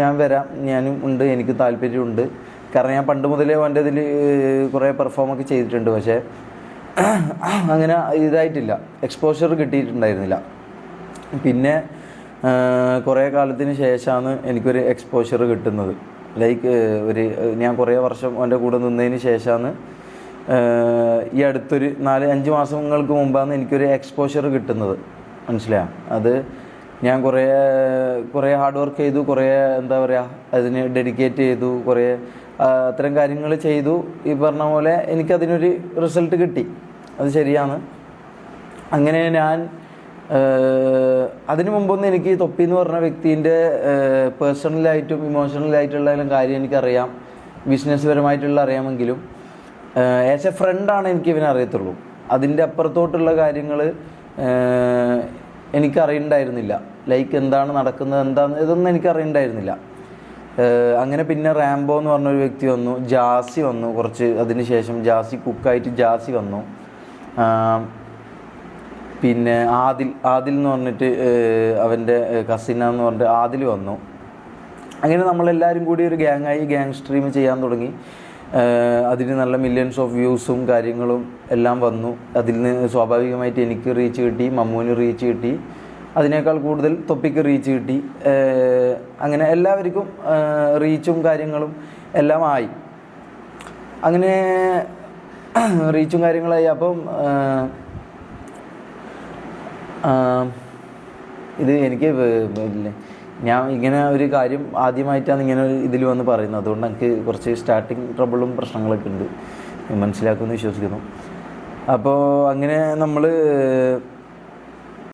ഞാൻ വരാം, ഞാനും ഉണ്ട്, എനിക്ക് താല്പര്യമുണ്ട്. കാരണം ഞാൻ പണ്ട് മുതലേ അവൻ്റെ ഇതിൽ കുറേ പെർഫോമൊക്കെ ചെയ്തിട്ടുണ്ട്. പക്ഷേ അങ്ങനെ ഇതായിട്ടില്ല, എക്സ്പോഷർ കിട്ടിയിട്ടുണ്ടായിരുന്നില്ല. പിന്നെ കുറേ കാലത്തിന് ശേഷമാണ് എനിക്കൊരു എക്സ്പോഷർ കിട്ടുന്നത്. ലൈക്ക് ഞാൻ കുറേ വർഷം അവൻ്റെ കൂടെ നിന്നതിന് ശേഷമാണ് ഈ അടുത്തൊരു 4-5 മാസങ്ങൾക്ക് മുമ്പാണ് എനിക്കൊരു എക്സ്പോഷർ കിട്ടുന്നത്. മനസ്സിലായോ? അത് ഞാൻ കുറേ ഹാർഡ് വർക്ക് ചെയ്തു, കുറേ എന്താ പറയുക, അതിന് ഡെഡിക്കേറ്റ് ചെയ്തു, കുറേ അത്തരം കാര്യങ്ങൾ ചെയ്തു. ഈ പറഞ്ഞ പോലെ എനിക്കതിനൊരു റിസൾട്ട് കിട്ടി, അത് ശരിയാണ്. അങ്ങനെ ഞാൻ അതിനു മുമ്പൊന്നും എനിക്ക് തൊപ്പി എന്ന് പറഞ്ഞ വ്യക്തിൻ്റെ പേഴ്സണലായിട്ടും ഇമോഷണലായിട്ടുള്ള കാര്യം എനിക്കറിയാം, ബിസിനസ് പരമായിട്ടുള്ള അറിയാമെങ്കിലും ആസ് എ ഫ്രണ്ടാണ് എനിക്ക് ഇവനെ അറിയത്തുള്ളൂ. അതിൻ്റെ അപ്പുറത്തോട്ടുള്ള കാര്യങ്ങൾ എനിക്കറിയണ്ടായിരുന്നില്ല. ലൈക്ക് എന്താണ് നടക്കുന്നത്, ഇതൊന്നും എനിക്കറിയണ്ടായിരുന്നില്ല. അങ്ങനെ പിന്നെ റാംബോ എന്ന് പറഞ്ഞൊരു വ്യക്തി വന്നു, ജാസി വന്നു, കുറച്ച് അതിന് ശേഷം ജാസി കുക്കായിട്ട് ജാസി വന്നു. പിന്നെ ആദിൽ എന്ന് പറഞ്ഞിട്ട് അവൻ്റെ കസിനാന്ന് പറഞ്ഞിട്ട് ആദിൽ വന്നു. അങ്ങനെ നമ്മളെല്ലാവരും കൂടി ഒരു ഗ്യാങ്ങായി ഗ്യാങ് സ്ട്രീം ചെയ്യാൻ തുടങ്ങി. അതിന് നല്ല മില്യൺസ് ഓഫ് വ്യൂസും കാര്യങ്ങളും എല്ലാം വന്നു. അതിൽ നിന്ന് സ്വാഭാവികമായിട്ട് എനിക്ക് റീച്ച് കിട്ടി, മമ്മൂന് റീച്ച് കിട്ടി, അതിനേക്കാൾ കൂടുതൽ തൊപ്പിക്ക് റീച്ച് കിട്ടി. അങ്ങനെ എല്ലാവർക്കും റീച്ചും കാര്യങ്ങളും എല്ലാം ആയി. അങ്ങനെ റീച്ചും കാര്യങ്ങളായി. അപ്പം ഇത് എനിക്ക് ഞാൻ ഇങ്ങനെ ഒരു കാര്യം ആദ്യമായിട്ടാണ് ഇങ്ങനെ ഇതിൽ വന്ന് പറയുന്നത്. അതുകൊണ്ട് എനിക്ക് കുറച്ച് സ്റ്റാർട്ടിങ് ട്രബിളും പ്രശ്നങ്ങളൊക്കെ ഉണ്ട്, മനസ്സിലാക്കുമെന്ന് വിശ്വസിക്കുന്നു. അപ്പോൾ അങ്ങനെ നമ്മൾ